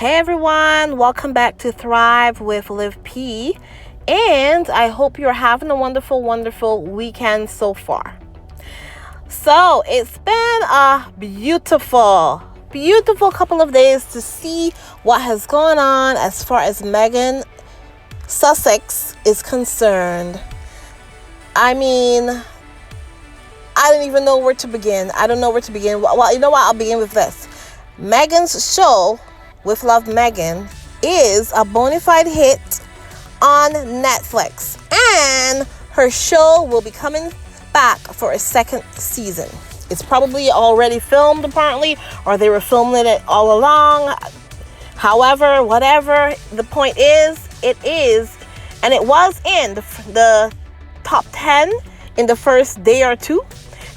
Hey everyone, welcome back to Thrive with Liv P. And I hope you're having a wonderful weekend so far. So it's been a beautiful couple of days to see what has gone on as far as Meghan Sussex is concerned. I mean, I don't even know where to begin. I don't know where to begin. Well, you know what? I'll begin with this. Meghan's show, With Love Meghan, is a bona fide hit on Netflix. And her show will be coming back for a second season. It's probably already filmed, apparently, or they were filming it all along. However, whatever, the point is, it is, and it was in the top 10 in the first day or two.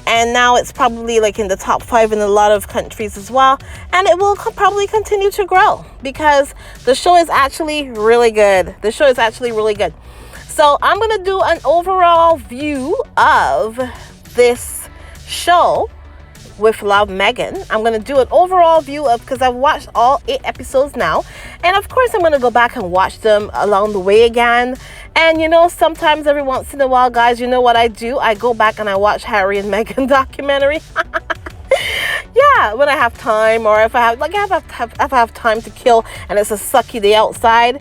And now it's probably like in the top 5 in a lot of countries as well. And it will probably continue to grow because the show is actually really good. So I'm going to do an overall view of this show, With Love Meghan. I'm going to do an overall view of, because I've watched all 8 episodes now. And of course, I'm going to go back and watch them along the way again. And you know, sometimes every once in a while, guys, you know what I do? I go back and I watch Harry and Meghan documentary. Yeah, when I have time, or if I have time to kill and it's a sucky day outside,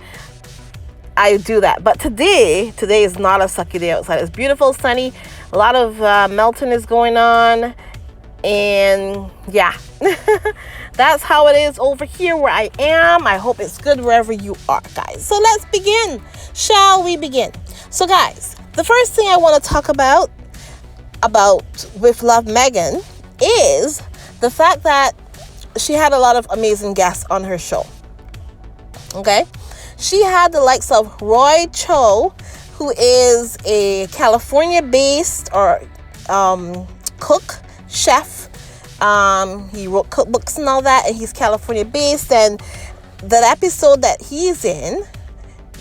I do that. But today is not a sucky day outside. It's beautiful, sunny. A lot of melting is going on. And yeah, that's how it is over here where I am. I hope it's good wherever you are, guys. So let's begin. Shall we begin? So guys, the first thing I want to talk about With Love Meghan is the fact that she had a lot of amazing guests on her show. Okay? She had the likes of Roy Cho, who is a California-based or cook, chef. He wrote cookbooks and all that, and he's California-based. And that episode that he's in,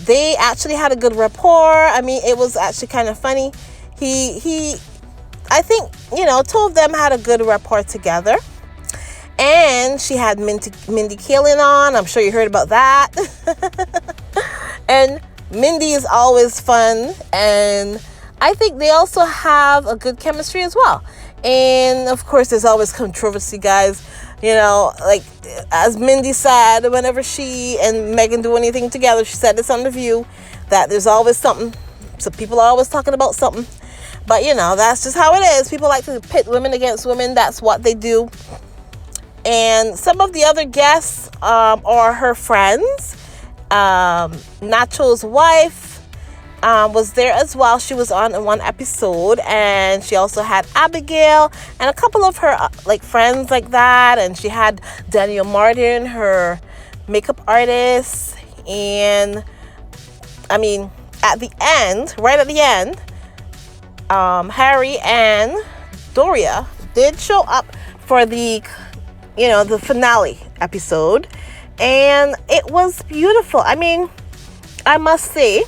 they actually had a good rapport. I mean, it was actually kind of funny. I think, you know, two of them had a good rapport together. And she had Mindy Kaling on. I'm sure you heard about that. And Mindy is always fun. And I think they also have a good chemistry as well. And of course, there's always controversy, guys. You know, like as Mindy said, whenever she and Meghan do anything together, she said this on The View, that there's always something. So people are always talking about something. But, you know, that's just how it is. People like to pit women against women. That's what they do. And some of the other guests are her friends. Nacho's wife was there as well. She was on in one episode, and she also had Abigail and a couple of her friends like that. And she had Daniel Martin, her makeup artist. And I mean, right at the end, Harry and Doria did show up for the finale episode, and it was beautiful. I mean, I must say,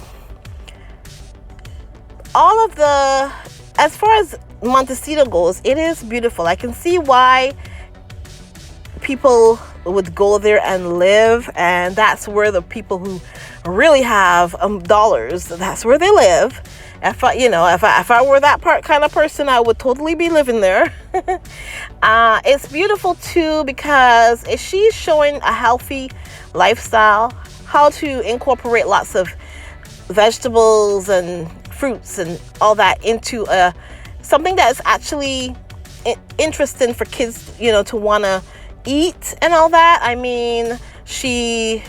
as far as Montecito goes, it is beautiful. I can see why people would go there and live, and that's where the people who really have dollars, that's where they live. If I were that kind of person, I would totally be living there. It's beautiful too because she's showing a healthy lifestyle, how to incorporate lots of vegetables and fruits and all that into something that's actually interesting for kids, you know, to want to eat and all that. I mean, she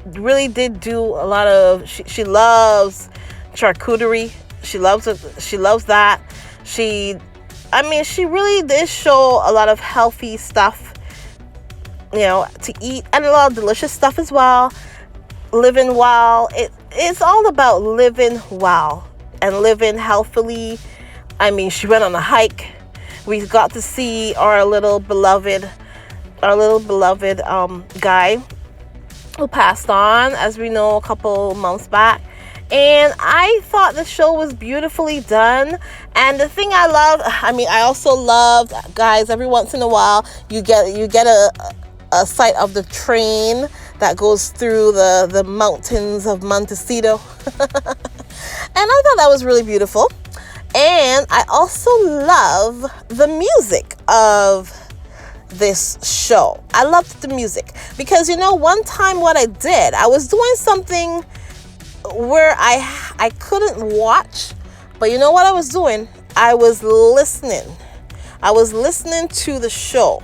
really did do a lot of. She loves charcuterie. She loves that. She really did show a lot of healthy stuff, you know, to eat, and a lot of delicious stuff as well. Living well. It's all about living well and living healthily. I mean, she went on a hike. We got to see our little beloved guy who passed on, as we know, a couple months back. And I thought the show was beautifully done. And the thing I also loved, guys, every once in a while you get a sight of the train that goes through the mountains of Montecito. And I thought that was really beautiful. And I also love the music of this show. I loved the music because, you know, one time what I did, I was doing something where I couldn't watch, but you know what I was doing? I was listening. I was listening to the show,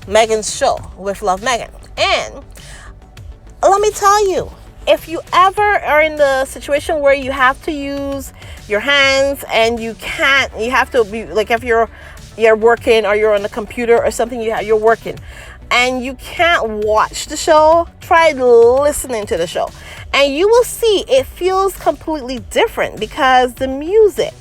Meghan's show with Love Meghan. And let me tell you, if you ever are in the situation where you have to use your hands and you have to be like, if you're working or you're on the computer or something, you're working and you can't watch the show, try listening to the show and you will see it feels completely different because the music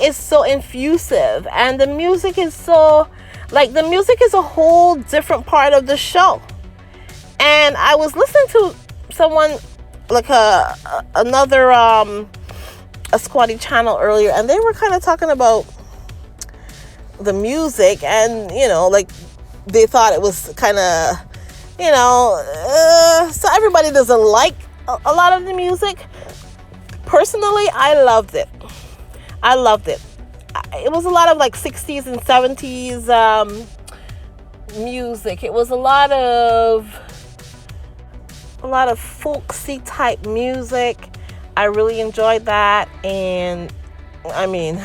is so infusive and the music is so, like, the music is a whole different part of the show. And I was listening to someone, like another a squatty channel earlier, and they were kind of talking about the music, and you know, like, they thought it was kind of, you know, so everybody doesn't like a lot of the music. Personally, I loved it. It was a lot of like 60s and 70s music. It was a lot of folksy type music. I really enjoyed that. And I mean,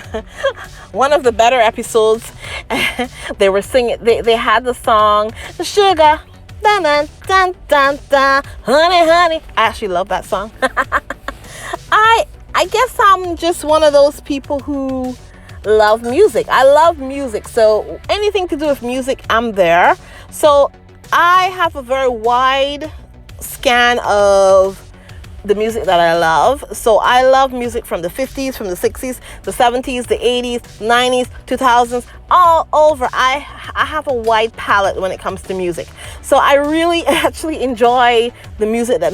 one of the better episodes, they were singing, they had the song Sugar, dun dun dun dun dun, honey honey. I actually love that song. I guess I'm just one of those people who love music. I love music, so anything to do with music, I'm there. So I have a very wide scan of the music that I love. So I love music from the 50s, from the 60s, the 70s, the 80s, 90s, 2000s, all over. I have a wide palette when it comes to music. So I really actually enjoy the music that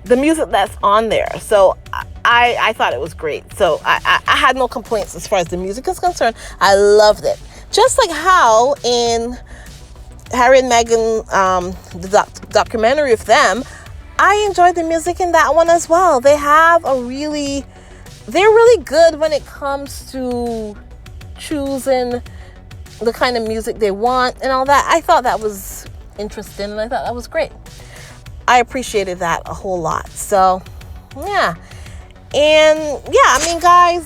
the music that's on there. So I thought it was great. So I had no complaints as far as the music is concerned. I loved it. Just like how in Harry and Meghan, the documentary of them, I enjoyed the music in that one as well. They're really good when it comes to choosing the kind of music they want and all that. I thought that was interesting and I thought that was great. I appreciated that a whole lot. So, yeah. And yeah, I mean, guys,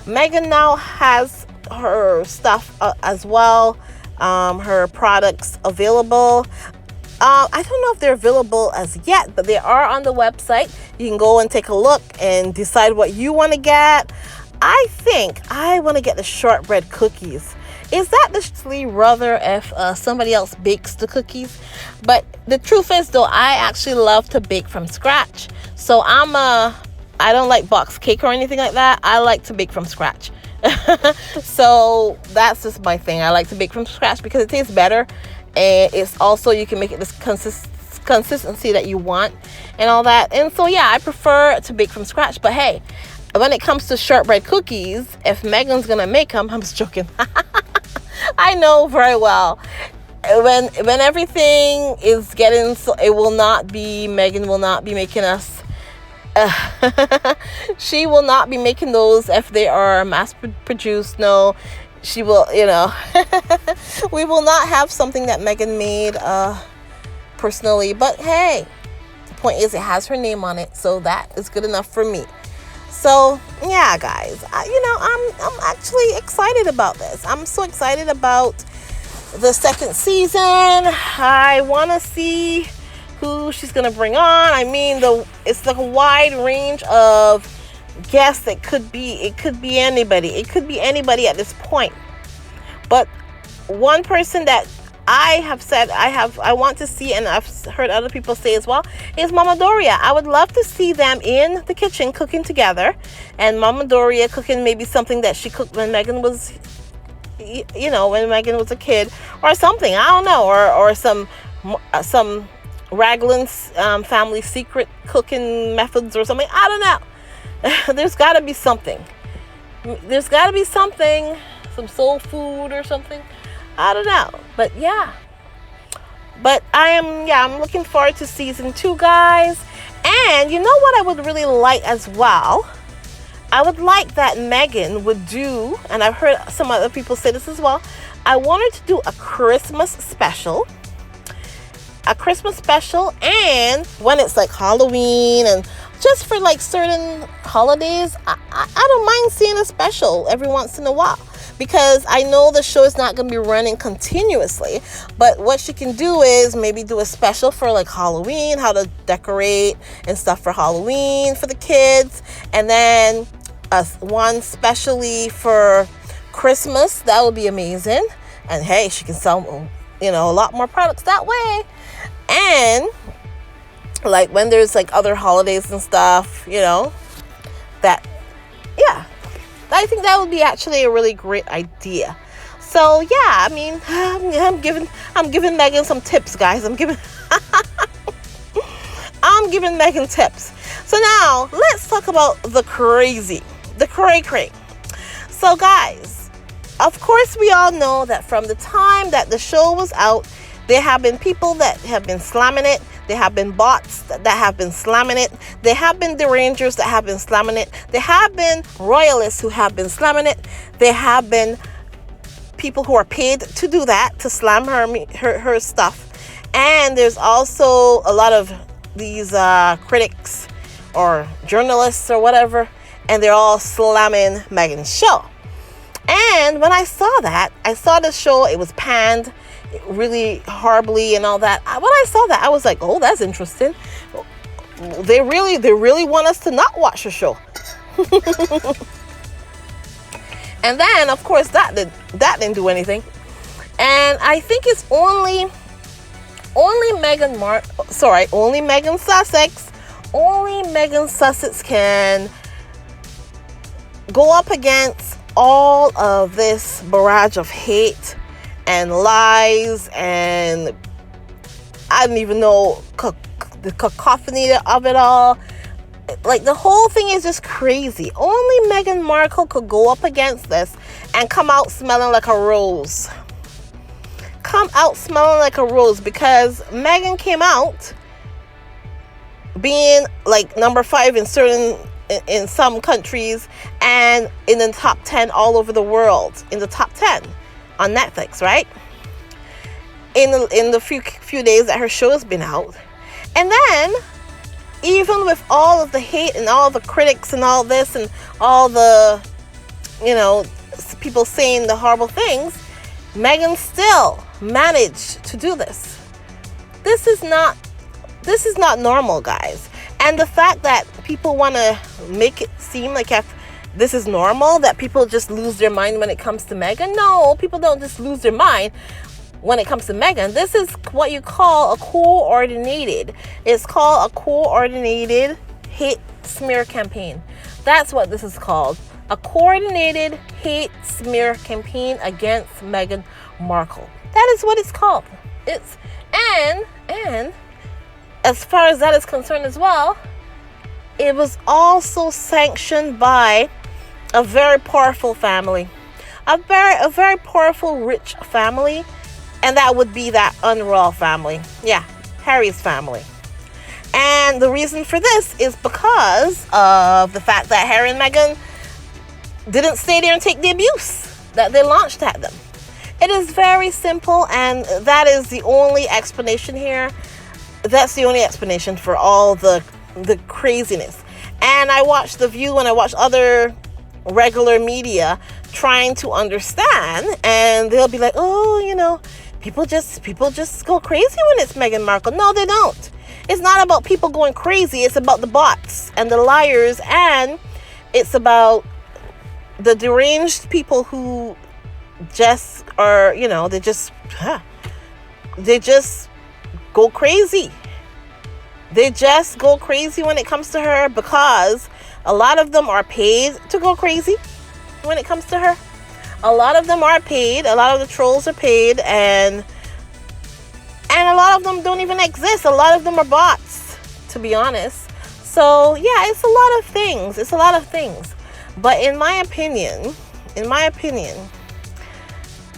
Meghan now has her stuff as well, her products available. I don't know if they're available as yet, but they are on the website. You can go and take a look and decide what you want to get. I think I want to get the shortbread cookies. Is that the rather if somebody else bakes the cookies? But the truth is, though, I actually love to bake from scratch. So I don't like box cake or anything like that. I like to bake from scratch. So that's just my thing. I like to bake from scratch because it tastes better. And it's also, you can make it this consistency that you want and all that. And so, yeah, I prefer to bake from scratch. But hey, when it comes to shortbread cookies, if Meghan's going to make them, I'm just joking. I know very well. When everything is getting, so it will not be, Meghan will not be making us, she will not be making those if they are mass produced. No, she will, you know, we will not have something that Meghan made personally. But hey, the point is it has her name on it, so that is good enough for me. So yeah, guys, I'm actually excited about this. I'm so excited about the second season. I want to see who she's gonna bring on. I mean, it's like a wide range of guests. It could be anybody. It could be anybody at this point. But one person that I have said I want to see, and I've heard other people say as well, is Mama Doria. I would love to see them in the kitchen cooking together, and Mama Doria cooking maybe something that she cooked when Meghan was, you know, when Meghan was a kid, or something. I don't know, or some Raglan's family secret cooking methods or something. I don't know. There's got to be something. There's got to be something, some soul food or something. I don't know. But yeah, But I'm looking forward to season 2, guys. And you know what I would really like as well? I would like that Meghan would do, and I've heard some other people say this as well, I want her to do a Christmas special. And when it's like Halloween and just for like certain holidays, I don't mind seeing a special every once in a while. Because I know the show is not going to be running continuously. But what she can do is maybe do a special for like Halloween, how to decorate and stuff for Halloween for the kids. And then one specially for Christmas. That would be amazing. And hey, she can sell, a lot more products that way. And like when there's like other holidays and stuff, I think that would be actually a really great idea. So yeah, I'm giving Meghan some tips, guys. I'm giving Meghan tips. So now let's talk about the cray. So guys, of course we all know that from the time that the show was out, there have been people that have been slamming it. There have been bots that have been slamming it. There have been derangers that have been slamming it. There have been royalists who have been slamming it. There have been people who are paid to do that, to slam her stuff. And there's also a lot of these critics or journalists or whatever, and they're all slamming Meghan's show. And when I saw the show, it was panned really horribly and all that. When I saw that, I was like, oh, that's interesting. They really want us to not watch the show. And then of course that didn't do anything. And I think it's only Meghan Sussex can go up against all of this barrage of hate and lies, and I don't even know the cacophony of it all. Like, the whole thing is just crazy. Only Meghan Markle could go up against this and come out smelling like a rose. Because Meghan came out being like number 5 in some countries, and in the top 10 all over the world, in the top 10 on Netflix, right? In the few days that her show has been out. And then, even with all of the hate and all the critics and all this and all the, people saying the horrible things, Meghan still managed to do this. This is not normal, guys. And the fact that people want to make it seem like if this is normal, that people just lose their mind when it comes to Meghan. No, people don't just lose their mind when it comes to Meghan. This is what you call a coordinated. It's called a coordinated hate smear campaign. That's what this is called. A coordinated hate smear campaign against Meghan Markle. That is what it's called. And as far as that is concerned as well, it was also sanctioned by a very powerful family, a very powerful, rich family, and that would be that unroyal family. Yeah, Harry's family. And the reason for this is because of the fact that Harry and Meghan didn't stay there and take the abuse that they launched at them. It is very simple, and that is the only explanation here. That's the only explanation for all the craziness. And I watched The View and I watched other regular media trying to understand, and they'll be like, oh, people just go crazy when it's Meghan Markle. No, they don't. It's not about people going crazy. It's about the bots and the liars, and it's about the deranged people who just are, they just go crazy. They just go crazy when it comes to her, because a lot of them are paid to go crazy when it comes to her. A lot of them are paid. A lot of the trolls are paid, and a lot of them don't even exist. A lot of them are bots, to be honest. So yeah, it's a lot of things. But in my opinion,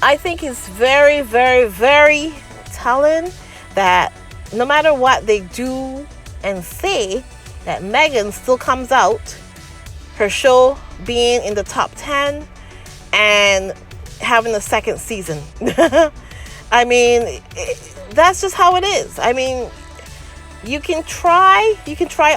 I think it's very, very, very telling that no matter what they do and say, that Meghan still comes out, her show being in the top 10 and having a second season. I mean, that's just how it is. I mean, you can try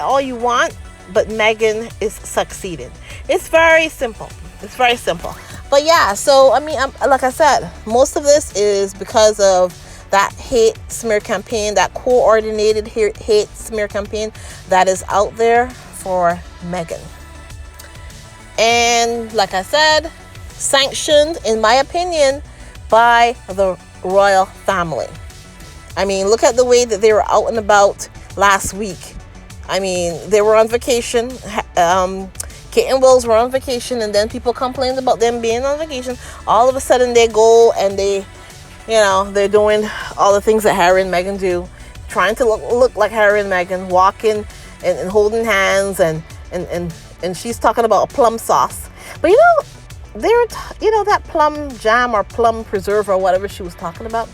all you want, but Meghan is succeeding. It's very simple. It's very simple. But yeah, so I mean, like I said, most of this is because of that hate smear campaign, that coordinated hate smear campaign that is out there for Meghan. And like I said, sanctioned, in my opinion, by the royal family. I mean, look at the way that they were out and about last week. I mean, they were on vacation. Kate and Wills were on vacation, and then people complained about them being on vacation. All of a sudden, they go and they're doing all the things that Harry and Meghan do, trying to look like Harry and Meghan, walking and holding hands, and she's talking about a plum sauce. But that plum jam or plum preserve or whatever she was talking about.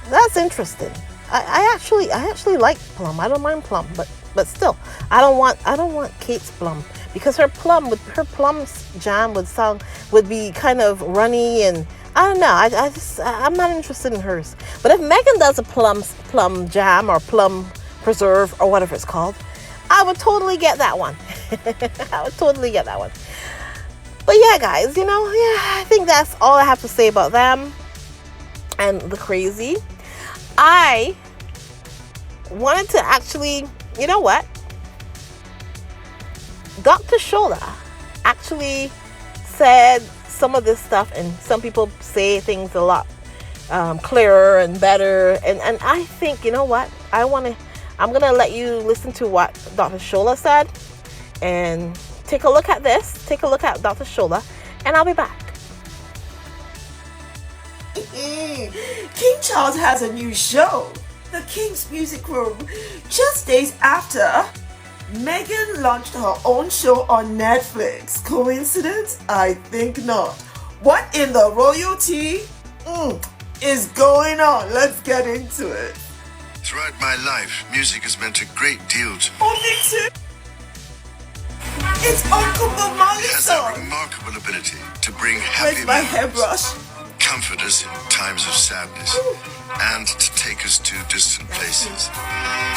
That's interesting. I actually like plum. I don't mind plum, but still, I don't want Kate's plum, because her plum jam would be kind of runny, and I don't know. I'm not interested in hers. But if Meghan does a plum jam or plum preserve or whatever it's called, I would totally get that one. I would totally get that one. But yeah, guys, I think that's all I have to say about them and the crazy. I wanted to actually, you know what? Dr. Shola actually said some of this stuff, and some people say things a lot clearer and better. And I think, you know what? I'm going to let you listen to what Dr. Shola said, and take a look at this. Take a look at Dr. Shola, and I'll be back. King Charles has a new show, The King's Music Room, just days after Meghan launched her own show on Netflix. Coincidence? I think not. What in the royalty is going on? Let's get into it. Throughout my life, music has meant a great deal to me. Oh, Nixon! It's Uncle Mamali's It has that song. remarkable ability to bring Where's happy my memories, hairbrush? comfort us in times of sadness, and to take us to distant places.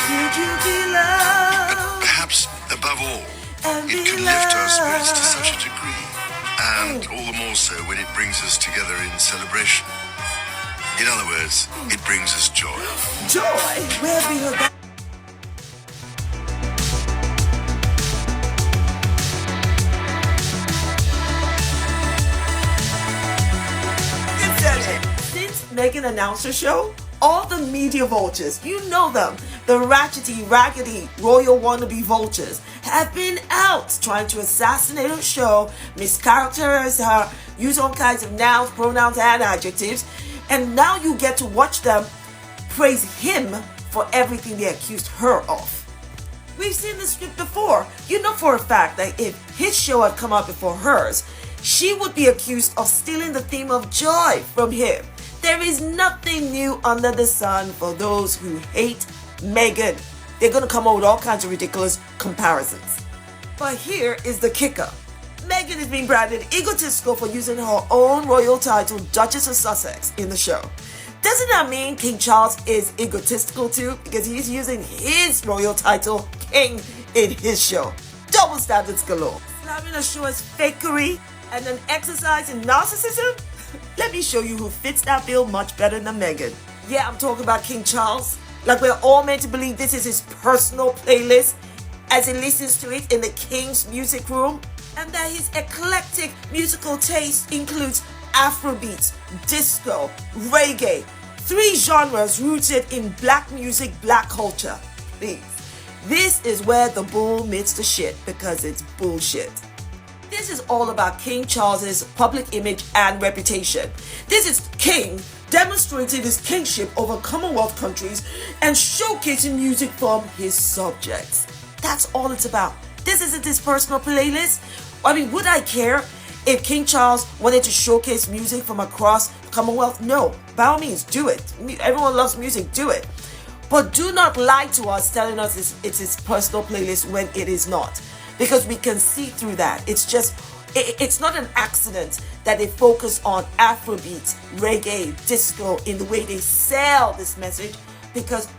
Could you be loved? Perhaps, above all, And it be can lift our spirits to loved. such a degree, and all the more so when it brings us together in celebration. In other words, it brings us joy. Joy? Where have we heard that? Since Meghan announced her show, all the media vultures, you know them, the ratchety, raggedy, royal wannabe vultures, have been out trying to assassinate her show, mischaracterize her, use all kinds of nouns, pronouns, and adjectives, and now you get to watch them praise him for everything they accused her of. We've seen this script before. You know for a fact that if his show had come out before hers, she would be accused of stealing the theme of joy from him. There is nothing new under the sun for those who hate Meghan. They're going to come up with all kinds of ridiculous comparisons. But here is the kicker. Meghan is being branded egotistical for using her own royal title, Duchess of Sussex, in the show. Doesn't that mean King Charles is egotistical too? Because he's using his royal title, King, in his show. Double standards galore. Slamming a show as fakery and an exercise in narcissism? Let me show you who fits that bill much better than Meghan. Yeah, I'm talking about King Charles. Like we're all meant to believe this is his personal playlist as he listens to it in the King's Music Room. And that his eclectic musical taste includes Afrobeats, disco, reggae, 3 genres rooted in black music, black culture. Please. This is where the bull meets the shit, because it's bullshit. This is all about King Charles's public image and reputation. This is King demonstrating his kingship over Commonwealth countries and showcasing music from his subjects. That's all it's about. This isn't his personal playlist. I mean, would I care if King Charles wanted to showcase music from across the Commonwealth? No. by all means, do it. Everyone loves music, do it. But do not lie to us telling us it's his personal playlist when it is not. Because we can see through that. It's not an accident that they focus on Afrobeat, reggae, disco in the way they sell this message. Because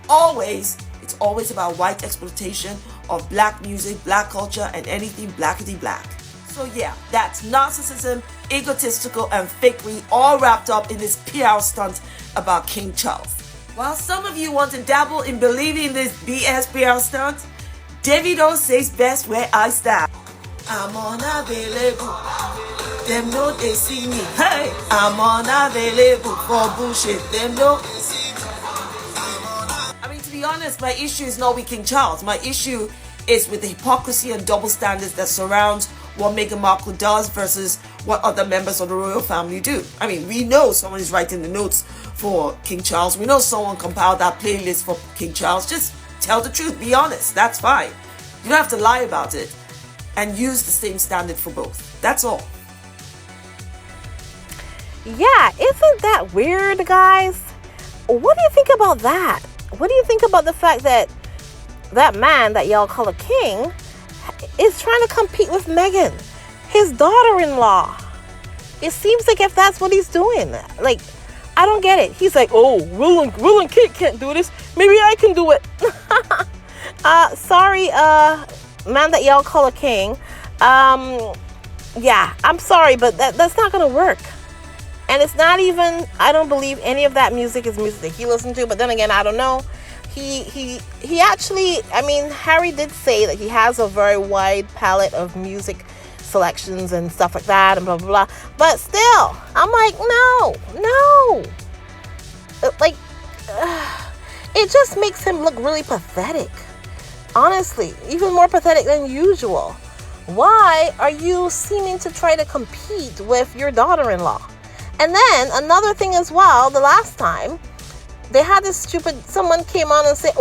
it's always about white exploitation of black music, black culture, and anything blackety black. So yeah, that's narcissism, egotistical, and fakery all wrapped up in this PR stunt about King Charles. While some of you want to dabble in believing this BS PR stunt, Davido says best where I stand. I'm unavailable. Them know they see me. Hey, I'm unavailable for bullshit. Them know they see me. I mean, to be honest, my issue is not with King Charles. My issue is with the hypocrisy and double standards that surrounds what Meghan Markle does versus what other members of the royal family do. I mean, we know someone is writing the notes for King Charles. We know someone compiled that playlist for King Charles. Just tell the truth. Be honest. That's fine. You don't have to lie about it. And use the same standard for both. That's all. Yeah, isn't that weird, guys? What do you think about that? What do you think about the fact that that man that y'all call a king is trying to compete with Meghan, his daughter-in-law? It seems like if that's what he's doing, like, I don't get it. He's like, oh, Will and Kate can't do this. Maybe I can do it. Sorry, man that y'all call a king. Yeah, I'm sorry, but that's not gonna work. And it's not even, I don't believe any of that music is music that he listened to. But then again, I don't know. He actually, I mean, Harry did say that he has a very wide palette of music selections and stuff like that and blah blah blah. But still, I'm like, no. Like, it just makes him look really pathetic. Honestly, even more pathetic than usual. Why are you seeming to try to compete with your daughter-in-law? And then another thing as well, the last time they had this someone came on and said,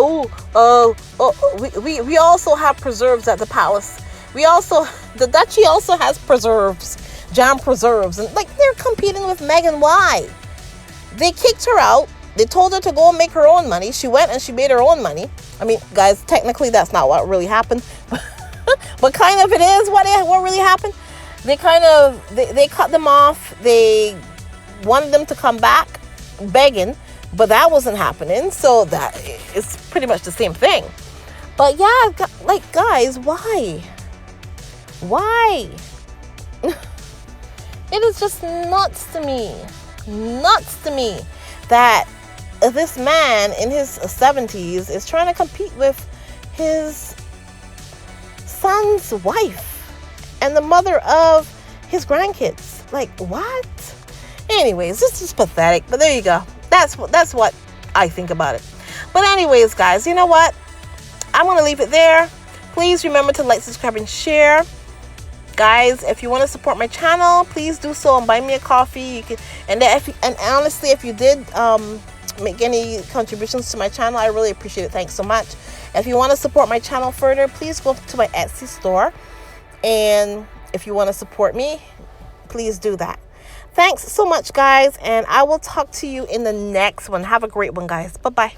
we also have preserves at the palace. The duchy also has preserves, jam preserves. And like, they're competing with Meghan. Why? They kicked her out. They told her to go and make her own money. She went and she made her own money. I mean, guys, technically that's not what really happened. But kind of it is what really happened. They cut them off. They wanted them to come back begging, but that wasn't happening. So that is pretty much the same thing. But yeah, like, guys, why? It is just nuts to me that this man in his 70s is trying to compete with his son's wife and the mother of his grandkids. Like, what? Anyways, this is pathetic, but there you go. That's what I think about it. But anyways, guys, you know what? I'm going to leave it there. Please remember to like, subscribe, and share. Guys, if you want to support my channel, please do so and buy me a coffee. You can, and honestly, if you did make any contributions to my channel, I really appreciate it. Thanks so much. If you want to support my channel further, please go to my Etsy store. And if you want to support me, please do that. Thanks so much, guys, and I will talk to you in the next one. Have a great one, guys. Bye-bye.